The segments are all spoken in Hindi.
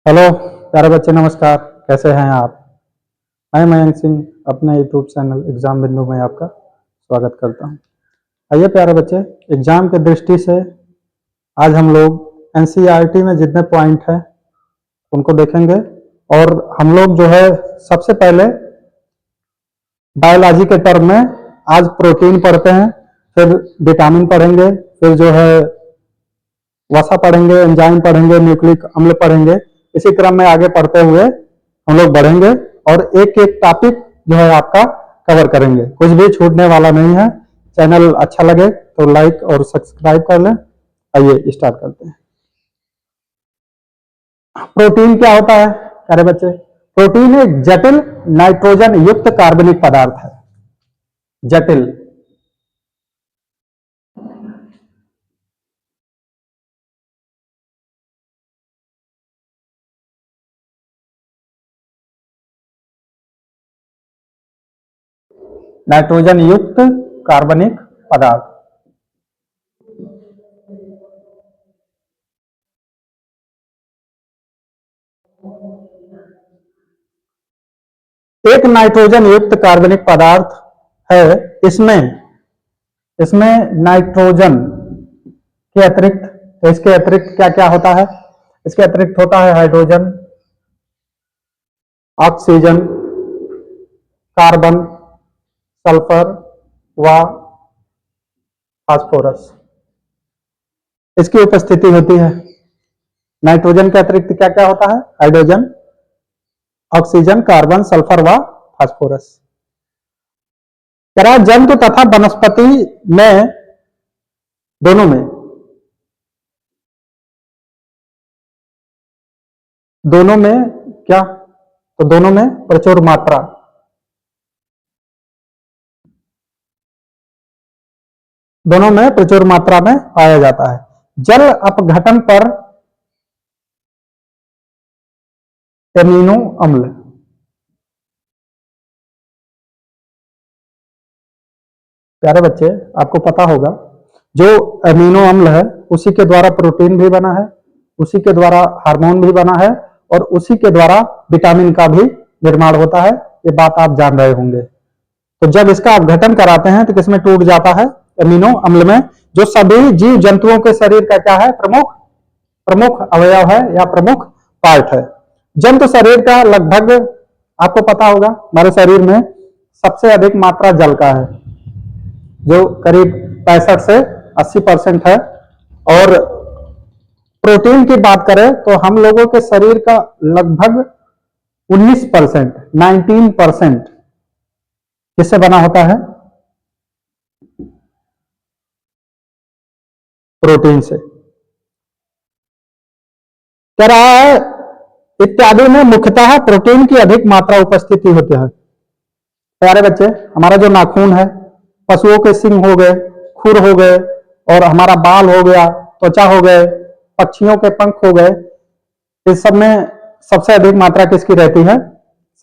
हेलो प्यारे बच्चे, नमस्कार। कैसे हैं आप? मैं मयंक सिंह अपने यूट्यूब चैनल एग्जाम बिंदु में आपका स्वागत करता हूं। आइए प्यारे बच्चे, एग्जाम की दृष्टि से आज हम लोग एनसीईआरटी में जितने पॉइंट हैं उनको देखेंगे। और हम लोग जो है सबसे पहले बायोलॉजी के टर्म में आज प्रोटीन पढ़ते हैं, फिर विटामिन पढ़ेंगे, फिर जो है वसा पढ़ेंगे, एंजाइम पढ़ेंगे, न्यूक्लिक अम्ल पढ़ेंगे। इसी क्रम में आगे पढ़ते हुए हम लोग बढ़ेंगे और एक एक टॉपिक जो है आपका कवर करेंगे, कुछ भी छूटने वाला नहीं है। चैनल अच्छा लगे तो लाइक और सब्सक्राइब कर लें। आइए स्टार्ट करते हैं। प्रोटीन क्या होता है प्यारे बच्चे? प्रोटीन एक जटिल नाइट्रोजन युक्त कार्बनिक पदार्थ है। जटिल नाइट्रोजन युक्त कार्बनिक पदार्थ। एक नाइट्रोजन युक्त कार्बनिक पदार्थ है। इसमें इसमें नाइट्रोजन के अतिरिक्त, तो इसके अतिरिक्त क्या क्या होता है? इसके अतिरिक्त होता है हाइड्रोजन, ऑक्सीजन, कार्बन, सल्फर व फास्फोरस, इसकी उपस्थिति होती है। नाइट्रोजन के अतिरिक्त क्या क्या होता है? हाइड्रोजन, ऑक्सीजन, कार्बन, सल्फर व फास्फोरस। जंतु तथा वनस्पति में दोनों में क्या? तो दोनों में प्रचुर मात्रा में पाया जाता है। जल अपघटन पर एमिनो अम्ल, प्यारे बच्चे आपको पता होगा जो एमिनो अम्ल है उसी के द्वारा प्रोटीन भी बना है, उसी के द्वारा हार्मोन भी बना है और उसी के द्वारा विटामिन का भी निर्माण होता है। ये बात आप जान रहे होंगे। तो जब इसका अपघटन कराते हैं तो किसमें टूट जाता है? एमिनो अम्ल में, जो सभी जीव जंतुओं के शरीर का क्या है? प्रमुख अवयव है या प्रमुख पार्ट है। जंतु शरीर का लगभग आपको पता होगा हमारे शरीर में सबसे अधिक मात्रा जल का है, जो करीब 65 से 80% है। और प्रोटीन की बात करें तो हम लोगों के शरीर का लगभग 19%, 19% किससे बना होता है? प्रोटीन से। कह रहा है इत्यादि में मुख्यतः प्रोटीन की अधिक मात्रा उपस्थिति होती है। प्यारे बच्चे, हमारा जो नाखून है, पशुओं के सिंग हो गए, खुर हो गए, और हमारा बाल हो गया, त्वचा हो गए, पक्षियों के पंख हो गए, इस सब में सबसे अधिक मात्रा किसकी रहती है?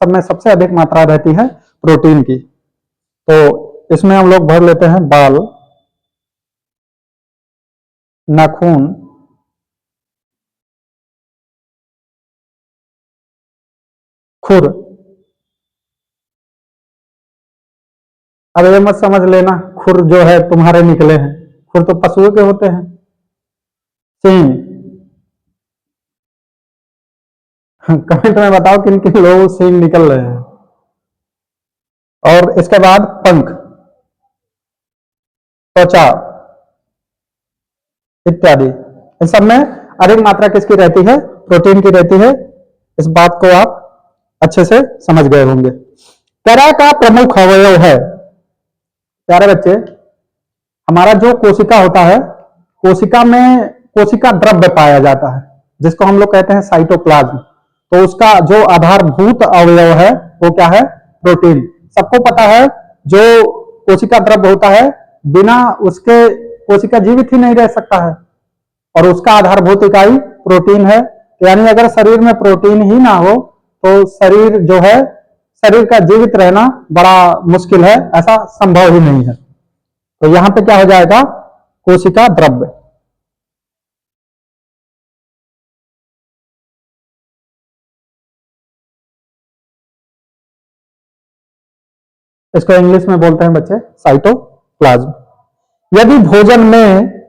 सब में सबसे अधिक मात्रा रहती है प्रोटीन की। तो इसमें हम लोग भर लेते हैं बाल, नाखून, खुर। अब ये मत समझ लेना खुर जो है तुम्हारे निकले हैं, खुर तो पशुओं के होते हैं। सिंह, कमेंट में बताओ किन किन लोगों से सिंह निकल रहे हैं। और इसके बाद पंख, त्वचा इत्यादि, इन सब में अधिक मात्रा किसकी रहती है? प्रोटीन की रहती है। इस बात को आप अच्छे से समझ गए होंगे। तरह का प्रमुख अवयव है। प्यारे बच्चे, हमारा जो कोशिका होता है, कोशिका में कोशिका द्रव्य पाया जाता है जिसको हम लोग कहते हैं साइटोप्लाज्म। तो उसका जो आधारभूत अवयव है वो क्या है? प्रोटीन। सबको पता है जो कोशिका द्रव्य होता है बिना उसके कोशिका जीवित ही नहीं रह सकता है, और उसका आधारभूत इकाई प्रोटीन है। यानी अगर शरीर में प्रोटीन ही ना हो तो शरीर जो है, शरीर का जीवित रहना बड़ा मुश्किल है, ऐसा संभव ही नहीं है। तो यहां पे क्या हो जाएगा? कोशिका द्रव्य। इसको इंग्लिश में बोलते हैं बच्चे साइटोप्लाज्म। यदि भोजन में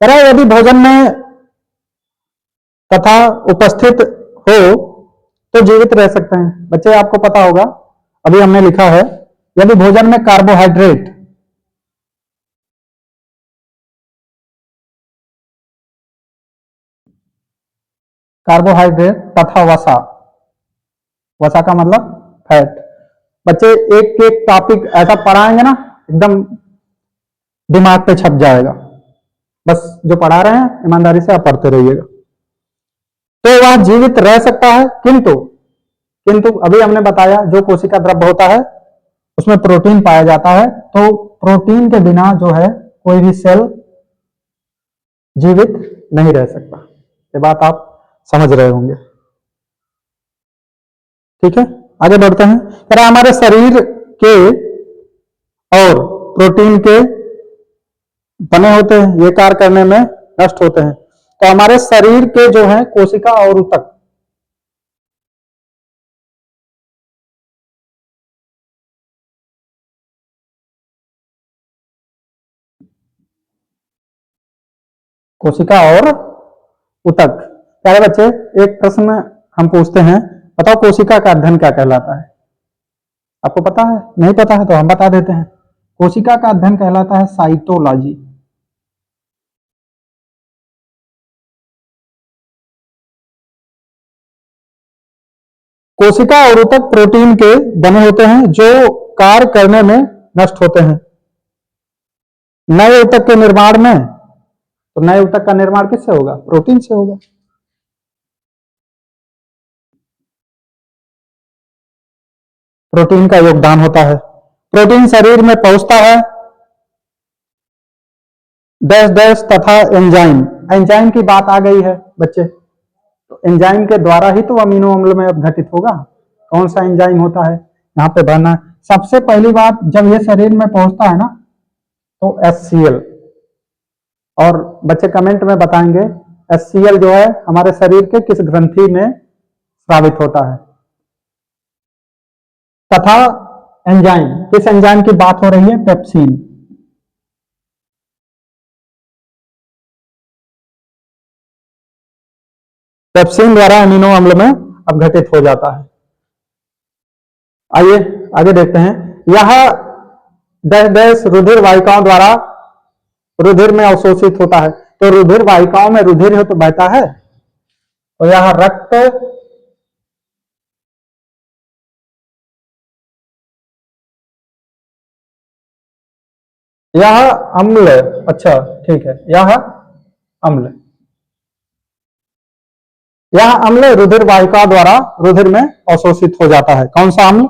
यदि भोजन में तथा उपस्थित हो तो जीवित रह सकते हैं। बच्चे आपको पता होगा, अभी हमने लिखा है यदि भोजन में कार्बोहाइड्रेट तथा वसा, वसा का मतलब फैट। बच्चे एक एक टॉपिक ऐसा पढ़ाएंगे ना, एकदम दिमाग पे छप जाएगा। बस जो पढ़ा रहे हैं ईमानदारी से आप पढ़ते रहिएगा। तो वह जीवित रह सकता है, किंतु किंतु अभी हमने बताया जो कोशिका द्रव्य होता है उसमें प्रोटीन पाया जाता है, तो प्रोटीन के बिना जो है कोई भी सेल जीवित नहीं रह सकता। ये बात आप समझ रहे होंगे। ठीक है, आगे बढ़ते हैं। कह रहा हमारे शरीर के और प्रोटीन के बने होते हैं, ये कार्य करने में नष्ट होते हैं। तो हमारे शरीर के जो है कोशिका और ऊतक, कोशिका और ऊतक। प्यारे बच्चे, एक प्रश्न हम पूछते हैं, बताओ कोशिका का अध्ययन क्या कहलाता है? आपको पता है? नहीं पता है तो हम बता देते हैं। कोशिका का अध्ययन कहलाता है साइटोलॉजी। कोशिका और ऊतक प्रोटीन के बने होते हैं जो कार्य करने में नष्ट होते हैं। नए ऊतक के निर्माण में, तो नए ऊतक का निर्माण किससे होगा? प्रोटीन से होगा। प्रोटीन का योगदान होता है। प्रोटीन शरीर में पहुंचता है डैश डैश तथा एंजाइम। एंजाइम की बात आ गई है बच्चे, तो एंजाइम के द्वारा ही तो अमीनो अम्ल में अपघटित होगा। कौन सा एंजाइम होता है यहाँ पे भरना है। सबसे पहली बात, जब ये शरीर में पहुंचता है ना तो HCl, और बच्चे कमेंट में बताएंगे HCl जो है हमारे शरीर के किस ग्रंथि में स्रावित होता है। तथा एंजाइम, किस एंजाइम की बात हो रही है? पेप्सिन। पेप्सिन द्वारा अमीनो अम्ल में अपघटित हो जाता है। आइए आगे देखते हैं। यह डैश डैश रुधिर वाहिकाओं द्वारा रुधिर में अवशोषित होता है। तो रुधिर वाहिकाओं में रुधिर तो बहता है, तो यह रक्त यह अम्ल, अच्छा ठीक है, यह अम्ल, यह अम्ल रुधिर वाहिका द्वारा रुधिर में अवशोषित हो जाता है। कौन सा अम्ल?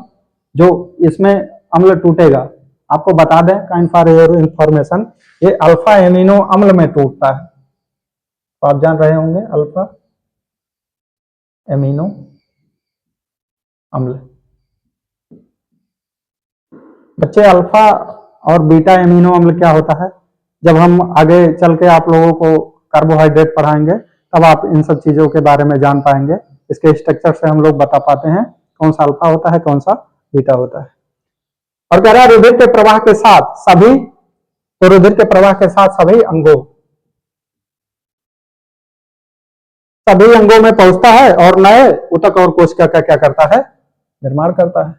जो इसमें अम्ल टूटेगा, आपको बता दें काइंड फॉर योर इंफॉर्मेशन, ये अल्फा एमिनो अम्ल में टूटता है। तो आप जान रहे होंगे अल्फा एमिनो अम्ल। बच्चे अल्फा और बीटा एमिनो अम्ल क्या होता है, जब हम आगे चल के आप लोगों को कार्बोहाइड्रेट पढ़ाएंगे तब आप इन सब चीजों के बारे में जान पाएंगे। इसके स्ट्रक्चर से हम लोग बता पाते हैं कौन सा अल्फा होता है, कौन सा बीटा होता है। और कह रहा है रुधिर के प्रवाह के साथ सभी, तो रुधिर के प्रवाह के साथ सभी अंगों में पहुंचता है और नए ऊतक और कोशिका का क्या करता है? निर्माण करता है।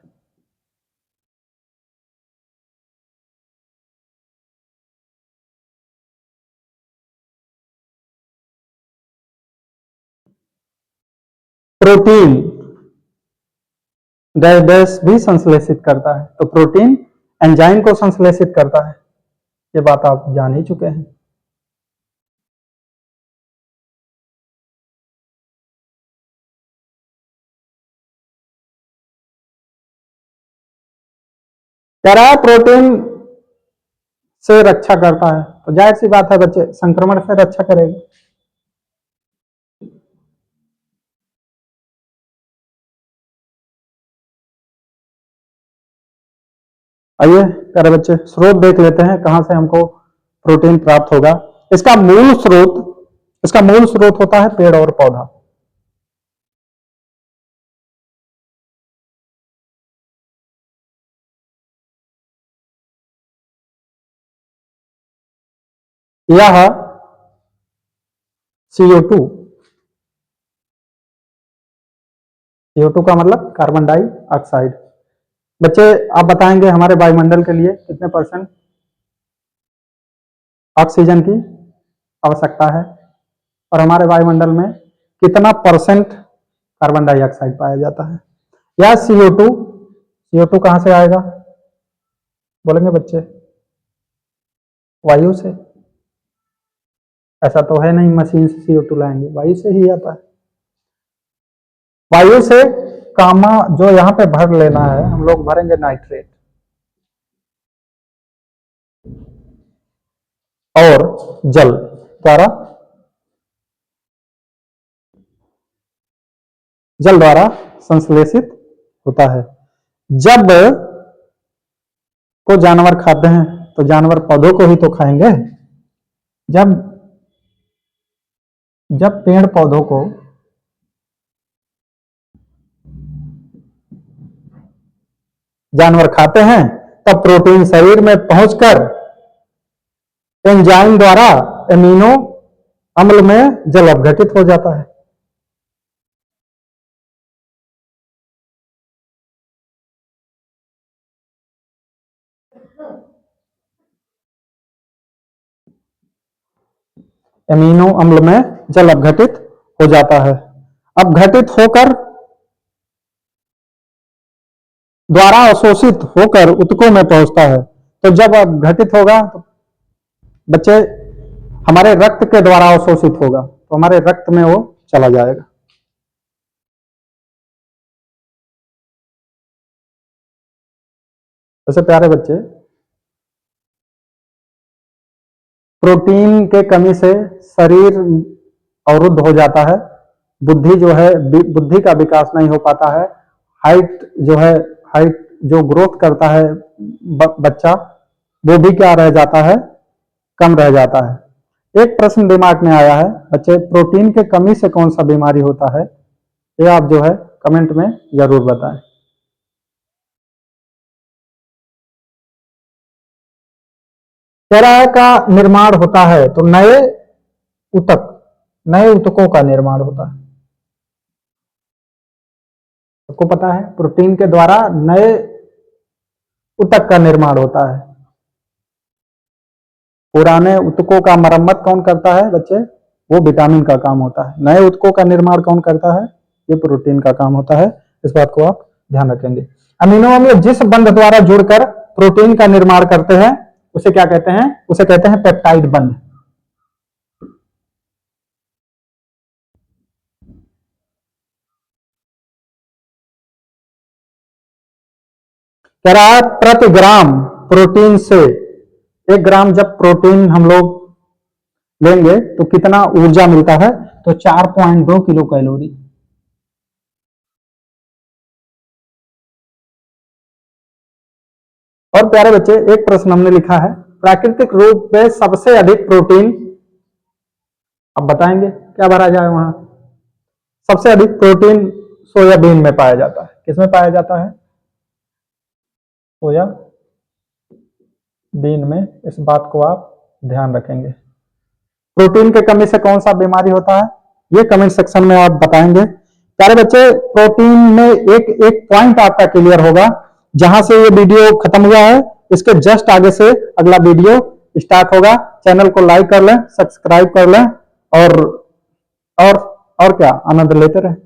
प्रोटीन डैश डैश भी संश्लेषित करता है, तो प्रोटीन एंजाइम को संश्लेषित करता है। ये बात आप जान ही चुके हैं। कह रहा है प्रोटीन से रक्षा करता है, तो जाहिर सी बात है बच्चे संक्रमण से रक्षा करेगा। आइए प्यारे बच्चे स्रोत देख लेते हैं कहां से हमको प्रोटीन प्राप्त होगा। इसका मूल स्रोत होता है पेड़ और पौधा। यह CO2, CO2 का मतलब कार्बन डाइऑक्साइड। बच्चे आप बताएंगे हमारे वायुमंडल के लिए कितने % ऑक्सीजन की आवश्यकता है और हमारे वायुमंडल में कितना % कार्बन डाइऑक्साइड पाया जाता है। या CO2 कहां से आएगा बोलेंगे बच्चे? वायु से। ऐसा तो है नहीं मशीन से CO2 लाएंगे, वायु से ही आता है। वायु से कामा जो यहां पे भर लेना है, हम लोग भरेंगे नाइट्रेट और जल द्वारा संश्लेषित होता है। जब को जानवर खाते हैं तो जानवर पौधों को ही तो खाएंगे। जब पेड़ पौधों को जानवर खाते हैं तब प्रोटीन शरीर में पहुंचकर एंजाइम द्वारा एमिनो अम्ल में जल अपघटित हो जाता है। एमिनो अम्ल में जल अपघटित हो जाता है। अपघटित होकर द्वारा अवशोषित होकर ऊतकों में पहुंचता है। तो जब अपघटित होगा तो बच्चे हमारे रक्त के द्वारा अवशोषित होगा तो हमारे रक्त में वो चला जाएगा। वैसे प्यारे बच्चे, प्रोटीन के कमी से शरीर अवरुद्ध हो जाता है। बुद्धि जो है, बुद्धि का विकास नहीं हो पाता है। हाइट जो ग्रोथ करता है बच्चा, वो भी क्या रह जाता है? कम रह जाता है। एक प्रश्न दिमाग में आया है बच्चे, प्रोटीन के कमी से कौन सा बीमारी होता है? ये आप जो है कमेंट में जरूर बताएं। कैरा का निर्माण होता है तो नए ऊतकों का निर्माण होता है। आपको पता है प्रोटीन के द्वारा नए ऊतक का निर्माण होता है। पुराने ऊतकों का मरम्मत कौन करता है बच्चे? वो विटामिन का काम होता है। नए ऊतकों का निर्माण कौन करता है? ये प्रोटीन का काम होता है। इस बात को आप ध्यान रखेंगे। अमीनो अम्ल जिस बंध द्वारा जुड़कर प्रोटीन का निर्माण करते हैं उसे क्या कहते हैं? उसे कहते हैं पेप्टाइड बंध। कह रहा है प्रति ग्राम प्रोटीन से 1 ग्राम जब प्रोटीन हम लोग लेंगे तो कितना ऊर्जा मिलता है? तो 4.2 किलो कैलोरी। और प्यारे बच्चे, एक प्रश्न हमने लिखा है, प्राकृतिक रूप में सबसे अधिक प्रोटीन, अब बताएंगे क्या भरा जाए वहां? सबसे अधिक प्रोटीन सोयाबीन में पाया जाता है। किसमें पाया जाता है? सोयाबीन में। इस बात को आप ध्यान रखेंगे। प्रोटीन के कमी से कौन सा बीमारी होता है? ये कमेंट सेक्शन में आप बताएंगे। प्यारे बच्चे, प्रोटीन में एक पॉइंट आपका क्लियर होगा। जहां से ये वीडियो खत्म हुआ है इसके जस्ट आगे से अगला वीडियो स्टार्ट होगा। चैनल को लाइक कर लें, सब्सक्राइब कर लें और क्या आनंद लेते रहें।